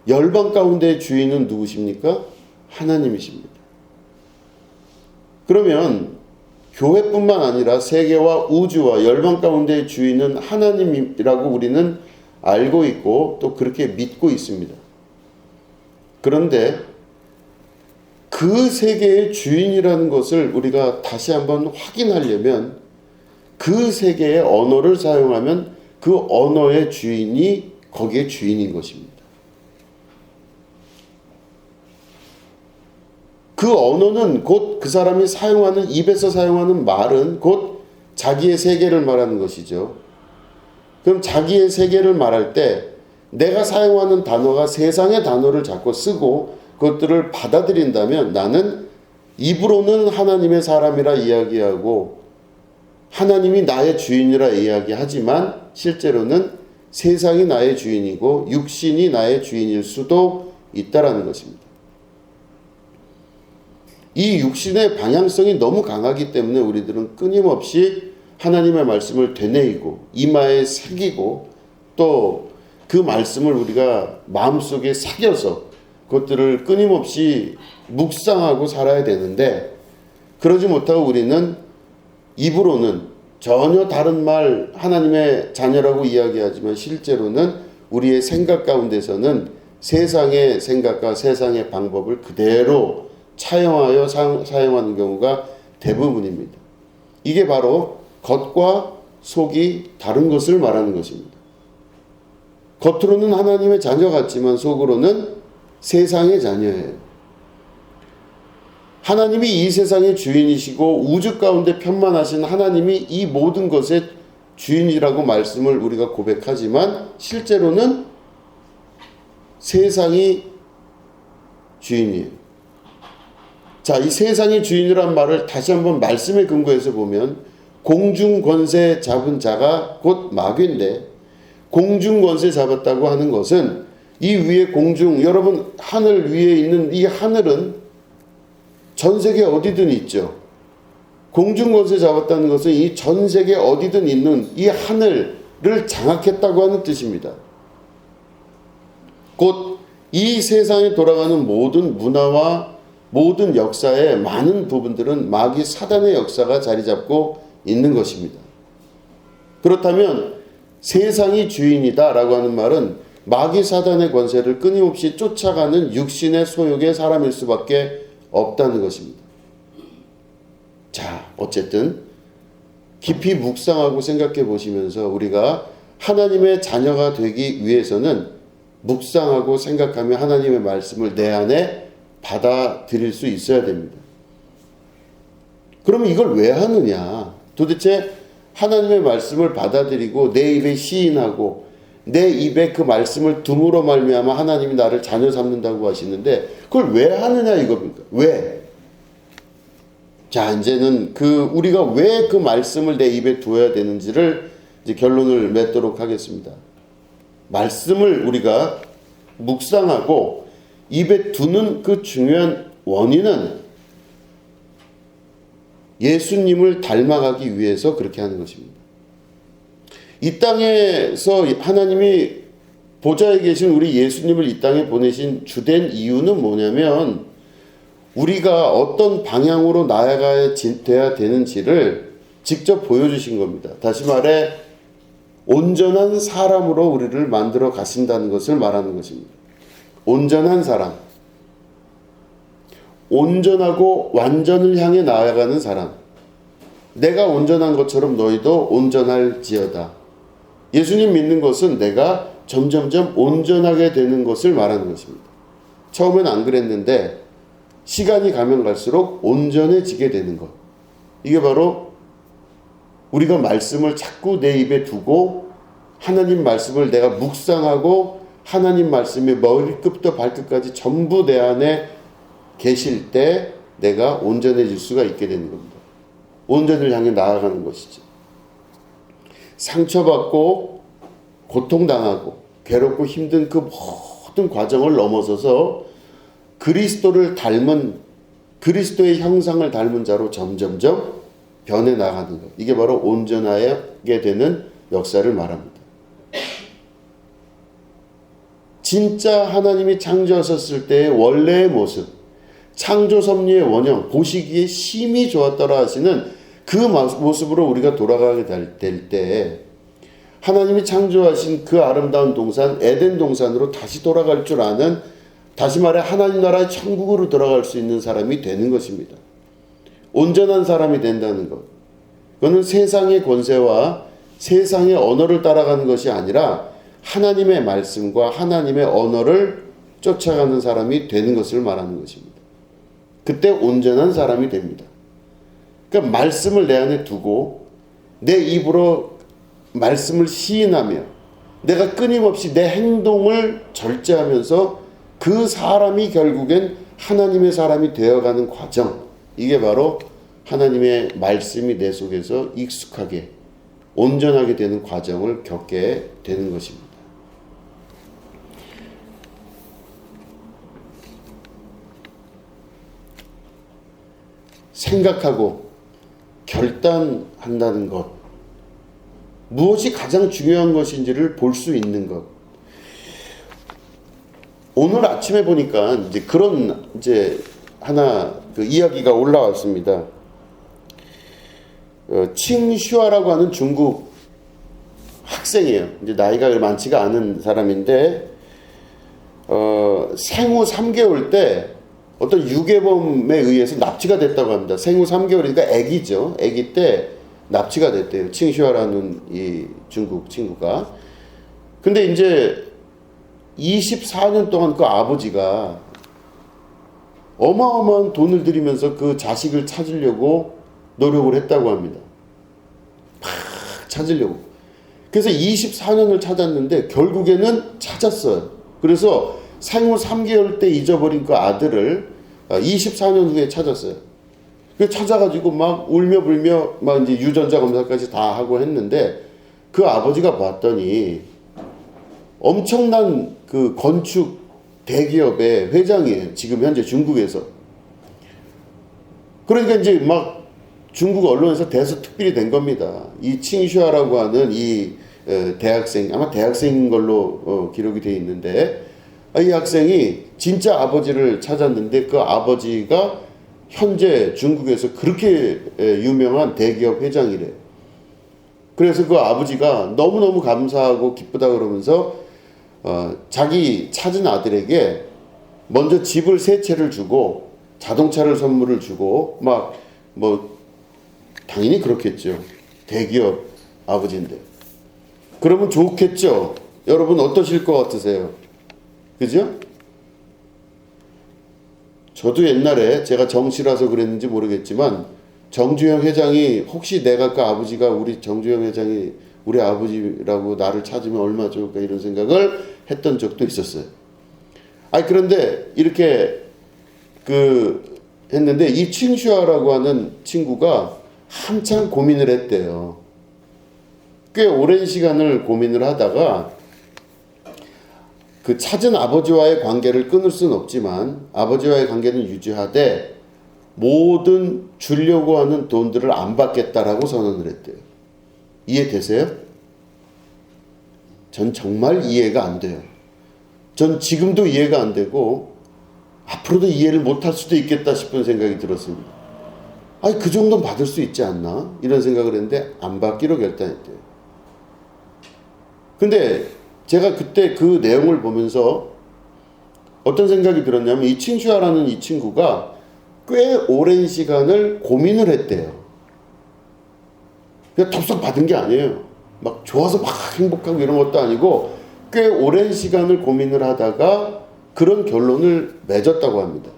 Speaker 1: 열방 가운데의 주인은 누구십니까? 하나님이십니다. 그러면 교회뿐만 아니라 세계와 우주와 열방 가운데의 주인은 하나님이라고 우리는 알고 있고 또 그렇게 믿고 있습니다. 그런데 그 세계의 주인이라는 것을 우리가 다시 한번 확인하려면 그 세계의 언어를 사용하면 그 언어의 주인이 거기에 주인인 것입니다. 그 언어는 곧 그 사람이 사용하는, 입에서 사용하는 말은 곧 자기의 세계를 말하는 것이죠. 그럼 자기의 세계를 말할 때 내가 사용하는 단어가 세상의 단어를 자꾸 쓰고 그것들을 받아들인다면 나는 입으로는 하나님의 사람이라 이야기하고 하나님이 나의 주인이라 이야기하지만 실제로는 세상이 나의 주인이고 육신이 나의 주인일 수도 있다라는 것입니다. 이 육신의 방향성이 너무 강하기 때문에 우리들은 끊임없이 하나님의 말씀을 되뇌이고 이마에 새기고 또 그 말씀을 우리가 마음속에 새겨서 것들을 끊임없이 묵상하고 살아야 되는데, 그러지 못하고 우리는 입으로는 전혀 다른 말, 하나님의 자녀라고 이야기하지만 실제로는 우리의 생각 가운데서는 세상의 생각과 세상의 방법을 그대로 차용하여 사용하는 경우가 대부분입니다. 이게 바로 겉과 속이 다른 것을 말하는 것입니다. 겉으로는 하나님의 자녀 같지만 속으로는 세상의 자녀예요. 하나님이 이 세상의 주인이시고 우주 가운데 편만하신 하나님이 이 모든 것의 주인이라고 말씀을 우리가 고백하지만 실제로는 세상이 주인이에요. 자, 이 세상의 주인이란 말을 다시 한번 말씀에 근거해서 보면 공중 권세 잡은 자가 곧 마귀인데, 공중 권세 잡았다고 하는 것은 이 위에 공중, 여러분 하늘 위에 있는 이 하늘은 전 세계 어디든 있죠. 공중 권세 잡았다는 것은 이 전 세계 어디든 있는 이 하늘을 장악했다고 하는 뜻입니다. 곧 이 세상에 돌아가는 모든 문화와 모든 역사의 많은 부분들은 마귀 사단의 역사가 자리 잡고 있는 것입니다. 그렇다면 세상이 주인이다 라고 하는 말은 마귀 사단의 권세를 끊임없이 쫓아가는 육신의 소욕의 사람일 수밖에 없다는 것입니다. 자, 어쨌든 깊이 묵상하고 생각해 보시면서 우리가 하나님의 자녀가 되기 위해서는 묵상하고 생각하며 하나님의 말씀을 내 안에 받아들일 수 있어야 됩니다. 그러면 이걸 왜 하느냐? 도대체 하나님의 말씀을 받아들이고 내 입에 시인하고 내 입에 그 말씀을 둠으로 말미암아 하나님이 나를 자녀 삼는다고 하시는데 그걸 왜 하느냐 이겁니까? 왜? 자, 이제는 우리가 왜 그 말씀을 내 입에 두어야 되는지를 이제 결론을 맺도록 하겠습니다. 말씀을 우리가 묵상하고 입에 두는 그 중요한 원인은 예수님을 닮아가기 위해서 그렇게 하는 것입니다. 이 땅에서 하나님이 보좌에 계신 우리 예수님을 이 땅에 보내신 주된 이유는 뭐냐면 우리가 어떤 방향으로 나아가야 되는지를 직접 보여주신 겁니다. 다시 말해 온전한 사람으로 우리를 만들어 가신다는 것을 말하는 것입니다. 온전한 사람, 온전하고 완전을 향해 나아가는 사람. 내가 온전한 것처럼 너희도 온전할지어다. 예수님 믿는 것은 내가 점점점 온전하게 되는 것을 말하는 것입니다. 처음엔 안 그랬는데 시간이 가면 갈수록 온전해지게 되는 것. 이게 바로 우리가 말씀을 자꾸 내 입에 두고 하나님 말씀을 내가 묵상하고 하나님 말씀이 머리끝부터 발끝까지 전부 내 안에 계실 때 내가 온전해질 수가 있게 되는 겁니다. 온전을 향해 나아가는 것이죠. 상처받고 고통당하고 괴롭고 힘든 그 모든 과정을 넘어서서 그리스도를 닮은 그리스도의 형상을 닮은 자로 점점점 변해 나가는 것. 이게 바로 온전하게 되는 역사를 말합니다. 진짜 하나님이 창조하셨을 때의 원래의 모습, 창조 섭리의 원형, 보시기에 심히 좋았더라 하시는 그 모습으로 우리가 돌아가게 될 때 하나님이 창조하신 그 아름다운 동산 에덴 동산으로 다시 돌아갈 줄 아는, 다시 말해 하나님 나라의 천국으로 돌아갈 수 있는 사람이 되는 것입니다. 온전한 사람이 된다는 것. 그거는 세상의 권세와 세상의 언어를 따라가는 것이 아니라 하나님의 말씀과 하나님의 언어를 쫓아가는 사람이 되는 것을 말하는 것입니다. 그때 온전한 사람이 됩니다. 그러니까 말씀을 내 안에 두고 내 입으로 말씀을 시인하며 내가 끊임없이 내 행동을 절제하면서 그 사람이 결국엔 하나님의 사람이 되어가는 과정, 이게 바로 하나님의 말씀이 내 속에서 익숙하게 온전하게 되는 과정을 겪게 되는 것입니다. 생각하고 결단한다는 것, 무엇이 가장 중요한 것인지를 볼 수 있는 것. 오늘 아침에 보니까 이제 그런 이제 하나 그 이야기가 올라왔습니다. 칭슈아라고 하는 중국 학생이에요. 이제 나이가 많지가 않은 사람인데 생후 3개월 때 어떤 유괴범에 의해서 납치가 됐다고 합니다. 생후 3개월이니까 아기죠. 아기 때 납치가 됐대요. 칭슈아라는 이 중국 친구가. 근데 이제 24년 동안 그 아버지가 어마어마한 돈을 들이면서 그 자식을 찾으려고 노력을 했다고 합니다. 막 찾으려고. 그래서 24년을 찾았는데 결국에는 찾았어요. 그래서 생후 3개월 때 잊어버린 그 아들을 24년 후에 찾았어요. 그 찾아가지고 막 울며 불며 막 이제 유전자 검사까지 다 하고 했는데 그 아버지가 봤더니 엄청난 그 건축 대기업의 회장이에요. 지금 현재 중국에서. 그러니까 이제 막 중국 언론에서 대서특필이 된 겁니다. 이 칭슈아라고 하는 이 대학생, 아마 대학생인 걸로 기록이 되어 있는데 이 학생이 진짜 아버지를 찾았는데 그 아버지가 현재 중국에서 그렇게 유명한 대기업 회장이래요. 그래서 그 아버지가 너무너무 감사하고 기쁘다 그러면서 자기 찾은 아들에게 먼저 집을 3채를 주고 자동차를 선물을 주고 막 뭐 당연히 그렇겠죠. 대기업 아버지인데. 그러면 좋겠죠. 여러분 어떠실 것 같으세요? 그죠? 저도 옛날에 제가 정시라서 그랬는지 모르겠지만 정주영 회장이 혹시 내가 그 아버지가 우리 정주영 회장이 우리 아버지라고 나를 찾으면 얼마 좋을까 이런 생각을 했던 적도 있었어요. 그런데 이렇게 했는데 이 칭슈아라고 하는 친구가 한참 고민을 했대요. 꽤 오랜 시간을 고민을 하다가 그 찾은 아버지와의 관계를 끊을 수는 없지만 아버지와의 관계는 유지하되 모든 주려고 하는 돈들을 안 받겠다라고 선언을 했대요. 이해되세요? 전 정말 이해가 안 돼요. 전 지금도 이해가 안 되고 앞으로도 이해를 못할 수도 있겠다 싶은 생각이 들었습니다. 그 정도는 받을 수 있지 않나? 이런 생각을 했는데 안 받기로 결단했대요. 근데 제가 그때 그 내용을 보면서 어떤 생각이 들었냐면 이 칭슈아라는 이 친구가 꽤 오랜 시간을 고민을 했대요. 그냥 덥석 받은 게 아니에요. 막 좋아서 막 행복하고 이런 것도 아니고 꽤 오랜 시간을 고민을 하다가 그런 결론을 맺었다고 합니다.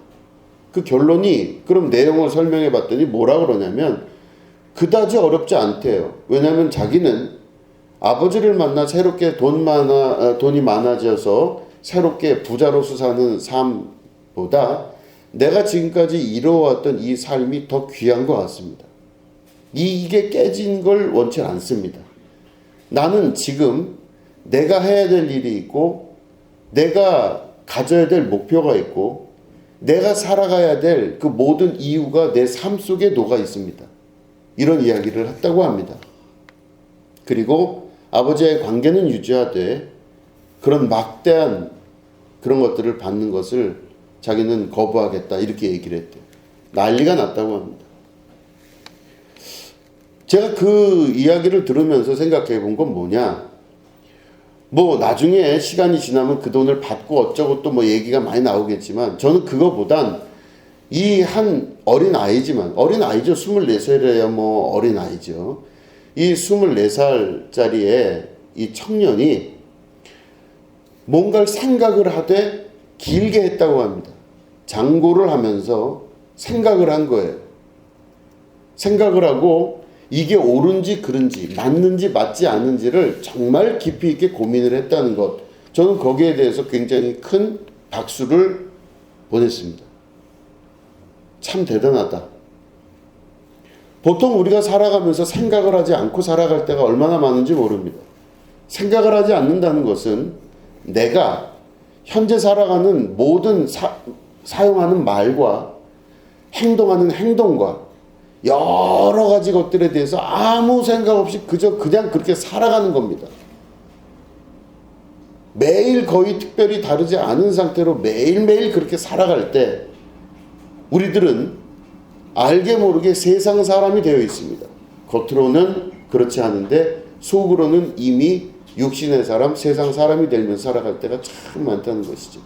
Speaker 1: 그 결론이 그럼 내용을 설명해 봤더니 뭐라 그러냐면 그다지 어렵지 않대요. 왜냐하면 자기는 아버지를 만나 새롭게 돈이 많아져서 새롭게 부자로서 사는 삶보다 내가 지금까지 이뤄왔던 이 삶이 더 귀한 것 같습니다. 이게 깨진 걸 원치 않습니다. 나는 지금 내가 해야 될 일이 있고 내가 가져야 될 목표가 있고 내가 살아가야 될 그 모든 이유가 내 삶 속에 녹아 있습니다. 이런 이야기를 했다고 합니다. 그리고 아버지의 관계는 유지하되 그런 막대한 그런 것들을 받는 것을 자기는 거부하겠다 이렇게 얘기를 했대요. 난리가 났다고 합니다. 제가 그 이야기를 들으면서 생각해 본 건 뭐냐, 뭐 나중에 시간이 지나면 그 돈을 받고 어쩌고 또 뭐 얘기가 많이 나오겠지만 저는 그거보단 이 한 어린 아이지만 어린 아이죠. 24살이야 뭐 어린 아이죠. 이 24살짜리의 이 청년이 뭔가를 생각을 하되 길게 했다고 합니다. 장고를 하면서 생각을 한 거예요. 생각을 하고 이게 옳은지 그른지 맞는지 맞지 않는지를 정말 깊이 있게 고민을 했다는 것, 저는 거기에 대해서 굉장히 큰 박수를 보냈습니다. 참 대단하다. 보통 우리가 살아가면서 생각을 하지 않고 살아갈 때가 얼마나 많은지 모릅니다. 생각을 하지 않는다는 것은 내가 현재 살아가는 모든 사용하는 말과 행동하는 행동과 여러 가지 것들에 대해서 아무 생각 없이 그냥 그렇게 살아가는 겁니다. 매일 거의 특별히 다르지 않은 상태로 매일매일 그렇게 살아갈 때 우리들은 알게 모르게 세상 사람이 되어 있습니다. 겉으로는 그렇지 않은데 속으로는 이미 육신의 사람, 세상 사람이 되면서 살아갈 때가 참 많다는 것이죠.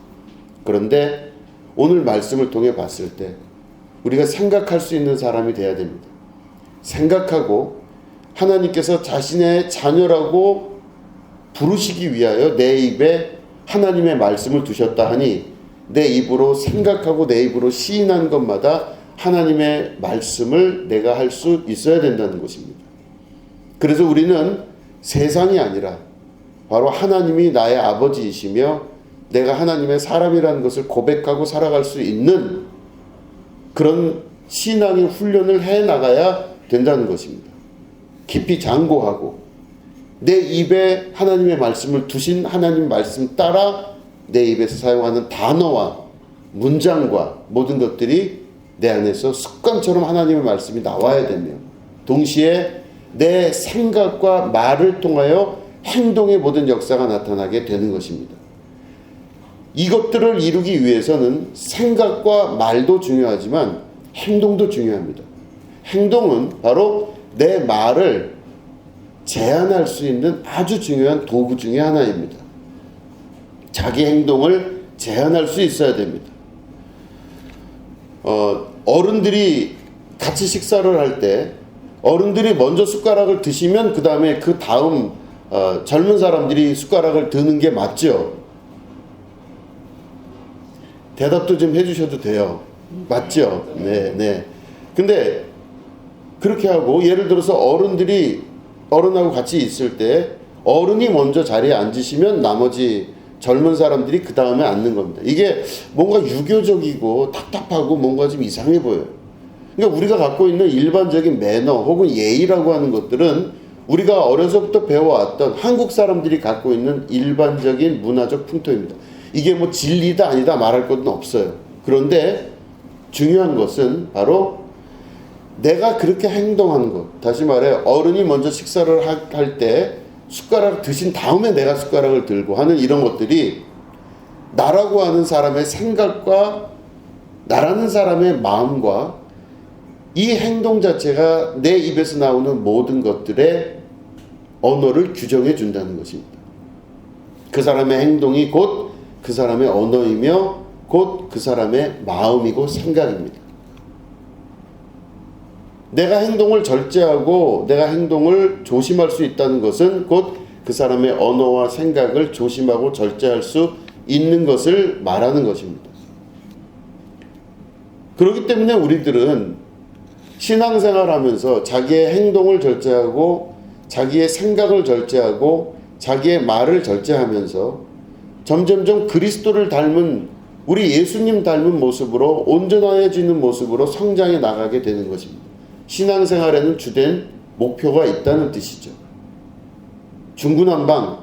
Speaker 1: 그런데 오늘 말씀을 통해 봤을 때 우리가 생각할 수 있는 사람이 되어야 됩니다. 생각하고 하나님께서 자신의 자녀라고 부르시기 위하여 내 입에 하나님의 말씀을 두셨다 하니 내 입으로 생각하고 내 입으로 시인한 것마다 하나님의 말씀을 내가 할 수 있어야 된다는 것입니다. 그래서 우리는 세상이 아니라 바로 하나님이 나의 아버지이시며 내가 하나님의 사람이라는 것을 고백하고 살아갈 수 있는 그런 신앙의 훈련을 해나가야 된다는 것입니다. 깊이 장고하고 내 입에 하나님의 말씀을 두신 하나님 말씀 따라 내 입에서 사용하는 단어와 문장과 모든 것들이 내 안에서 습관처럼 하나님의 말씀이 나와야 되며 동시에 내 생각과 말을 통하여 행동의 모든 역사가 나타나게 되는 것입니다. 이것들을 이루기 위해서는 생각과 말도 중요하지만 행동도 중요합니다. 행동은 바로 내 말을 제한할 수 있는 아주 중요한 도구 중에 하나입니다. 자기 행동을 제한할 수 있어야 됩니다. 어른들이 같이 식사를 할 때 어른들이 먼저 숟가락을 드시면 그 다음에 그 다음 젊은 사람들이 숟가락을 드는 게 맞죠? 대답도 좀 해주셔도 돼요. 맞죠? 네. 근데 그렇게 하고 예를 들어서 어른하고 같이 있을 때 어른이 먼저 자리에 앉으시면 나머지 젊은 사람들이 그 다음에 앉는 겁니다. 이게 뭔가 유교적이고 답답하고 뭔가 좀 이상해 보여요. 그러니까 우리가 갖고 있는 일반적인 매너 혹은 예의라고 하는 것들은 우리가 어려서부터 배워왔던 한국 사람들이 갖고 있는 일반적인 문화적 풍토입니다. 이게 뭐 진리다 아니다 말할 것은 없어요. 그런데 중요한 것은 바로 내가 그렇게 행동하는 것. 다시 말해 어른이 먼저 식사를 할 때 숟가락을 드신 다음에 내가 숟가락을 들고 하는 이런 것들이 나라고 하는 사람의 생각과 나라는 사람의 마음과 이 행동 자체가 내 입에서 나오는 모든 것들의 언어를 규정해 준다는 것입니다. 그 사람의 행동이 곧 그 사람의 언어이며 곧 그 사람의 마음이고 생각입니다. 내가 행동을 절제하고 내가 행동을 조심할 수 있다는 것은 곧 그 사람의 언어와 생각을 조심하고 절제할 수 있는 것을 말하는 것입니다. 그렇기 때문에 우리들은 신앙생활하면서 자기의 행동을 절제하고 자기의 생각을 절제하고 자기의 말을 절제하면서 점점점 그리스도를 닮은 우리 예수님 닮은 모습으로 온전해지는 모습으로 성장해 나가게 되는 것입니다. 신앙생활에는 주된 목표가 있다는 뜻이죠. 중구난방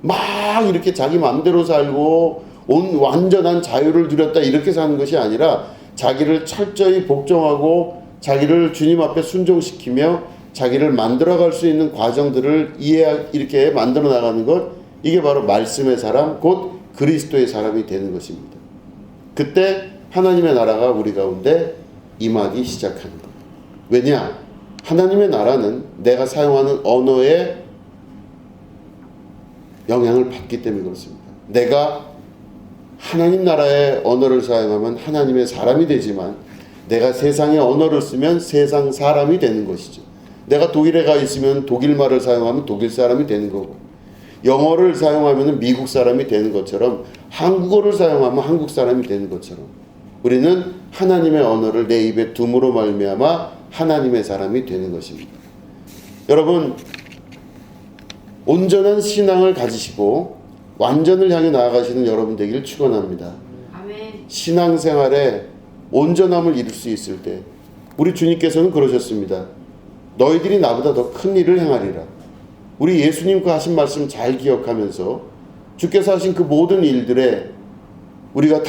Speaker 1: 막 이렇게 자기 마음대로 살고 완전한 자유를 누렸다 이렇게 사는 것이 아니라 자기를 철저히 복종하고 자기를 주님 앞에 순종시키며 자기를 만들어갈 수 있는 과정들을 이렇게 만들어 나가는 것, 이게 바로 말씀의 사람 곧 그리스도의 사람이 되는 것입니다. 그때 하나님의 나라가 우리 가운데 임하기 시작합니다. 왜냐? 하나님의 나라는 내가 사용하는 언어에 영향을 받기 때문에 그렇습니다. 내가 하나님 나라의 언어를 사용하면 하나님의 사람이 되지만 내가 세상의 언어를 쓰면 세상 사람이 되는 것이죠. 내가 독일에 가 있으면 독일 말을 사용하면 독일 사람이 되는 거고 영어를 사용하면 미국 사람이 되는 것처럼 한국어를 사용하면 한국 사람이 되는 것처럼 우리는 하나님의 언어를 내 입에 둠으로 말미암아 하나님의 사람이 되는 것입니다. 여러분, 온전한 신앙을 가지시고 완전을 향해 나아가시는 여러분 되기를 축원합니다.
Speaker 2: 아멘.
Speaker 1: 신앙생활에 온전함을 이룰 수 있을 때 우리 주님께서는 그러셨습니다. 너희들이 나보다 더 큰 일을 행하리라. 우리 예수님 그 하신 말씀 잘 기억하면서 주께서 하신 그 모든 일들에 우리가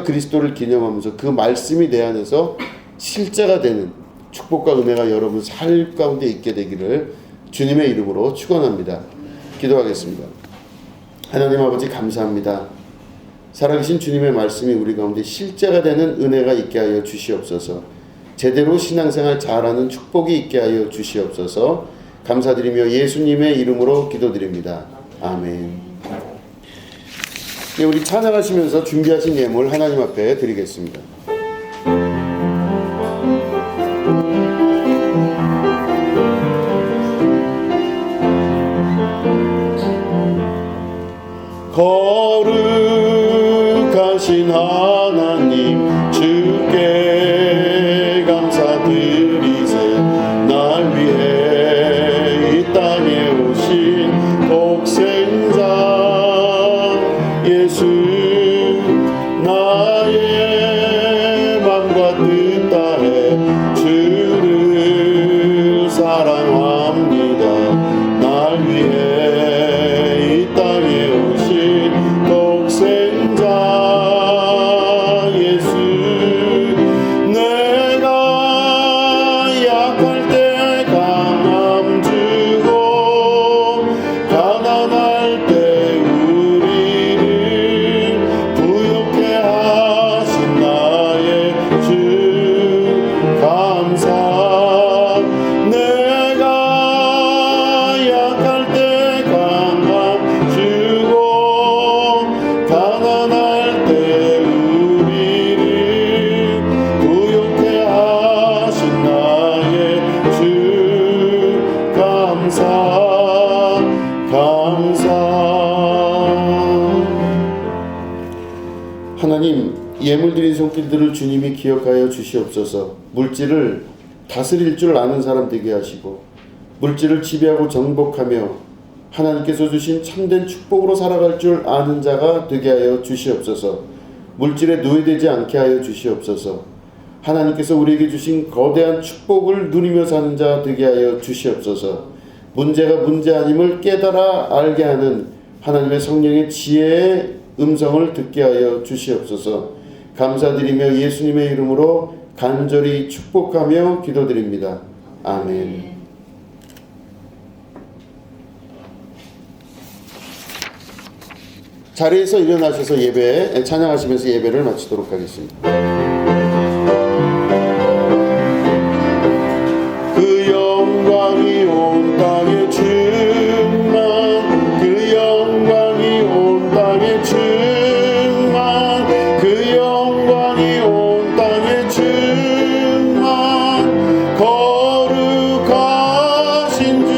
Speaker 1: 그리스도를 기념하면서 그 말씀이 내 안에서 실제가 되는 축복과 은혜가 여러분 삶 가운데 있게 되기를 주님의 이름으로 축원합니다. 기도하겠습니다. 하나님 아버지 감사합니다. 살아계신 주님의 말씀이 우리 가운데 실제가 되는 은혜가 있게 하여 주시옵소서. 제대로 신앙생활 잘하는 축복이 있게 하여 주시옵소서. 감사드리며 예수님의 이름으로 기도드립니다. 아멘. 네, 우리 찬양하시면서 준비하신 예물 하나님 앞에 드리겠습니다. 거룩하신 하나님 주께 감사드리세. 날 위해 이 땅에 오신 독생자 예수 나의 맘과 뜻 다해 주를 사랑합니다. 날 위해 이 땅에 오신 독생자 예수 내가 약할 때 강함 주고 가난할 때 우리를 부욕해 하신 나의 주 감사. 내가 약할 때 강함 주고 가난할 때 우리를 부욕해 하신 나의 주 감사 감사. 하나님, 예물 드린 손길들을 주님이 기억하여 주시옵소서. 물질을 다스릴 줄 아는 사람 되게 하시고 물질을 지배하고 정복하며 하나님께서 주신 참된 축복으로 살아갈 줄 아는 자가 되게 하여 주시옵소서. 물질에 노예되지 않게 하여 주시옵소서. 하나님께서 우리에게 주신 거대한 축복을 누리며 사는 자 되게 하여 주시옵소서. 문제가 문제 아님을 깨달아 알게 하는 하나님의 성령의 지혜의 음성을 듣게 하여 주시옵소서. 감사드리며 예수님의 이름으로 간절히 축복하며 기도드립니다. 아멘. 자리에서 일어나셔서 예배 찬양하시면서 예배를 마치도록 하겠습니다. 그 영광이 온 땅에 충만 그 영광이 온 땅에 충만 그 영광이 온 땅에 충만 거룩하신 주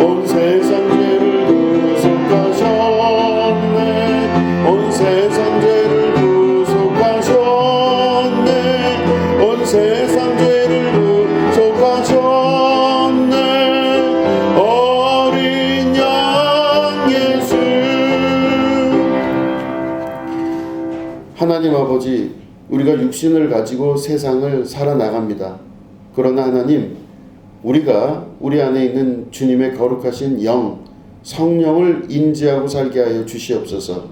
Speaker 1: 온 세상 죄를 구속하셨네. 온 세상 죄를 구속하셨네. 온 세상 죄를 구속하셨네. 어린 양 예수. 하나님 아버지, 우리가 육신을 가지고 세상을 살아나갑니다. 그러나 하나님, 우리가 우리 안에 있는 주님의 거룩하신 영, 성령을 인지하고 살게 하여 주시옵소서.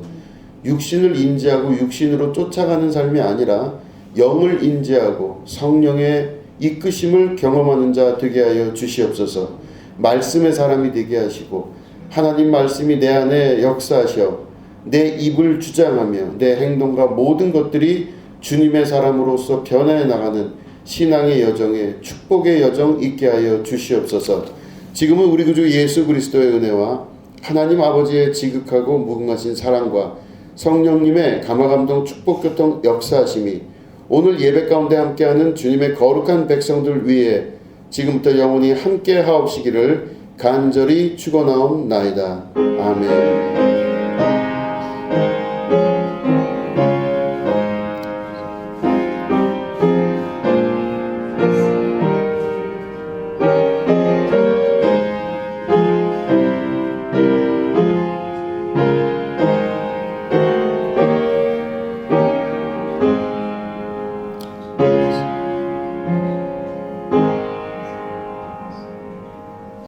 Speaker 1: 육신을 인지하고 육신으로 쫓아가는 삶이 아니라 영을 인지하고 성령의 이끄심을 경험하는 자 되게 하여 주시옵소서. 말씀의 사람이 되게 하시고 하나님 말씀이 내 안에 역사하셔 내 입을 주장하며 내 행동과 모든 것들이 주님의 사람으로서 변해 나가는 신앙의 여정에 축복의 여정 있게 하여 주시옵소서. 지금은 우리 구주 예수 그리스도의 은혜와 하나님 아버지의 지극하고 무궁하신 사랑과 성령님의 감화감동 축복교통 역사하심이 오늘 예배 가운데 함께하는 주님의 거룩한 백성들 위에 지금부터 영원히 함께 하옵시기를 간절히 축원하옵나이다. 아멘.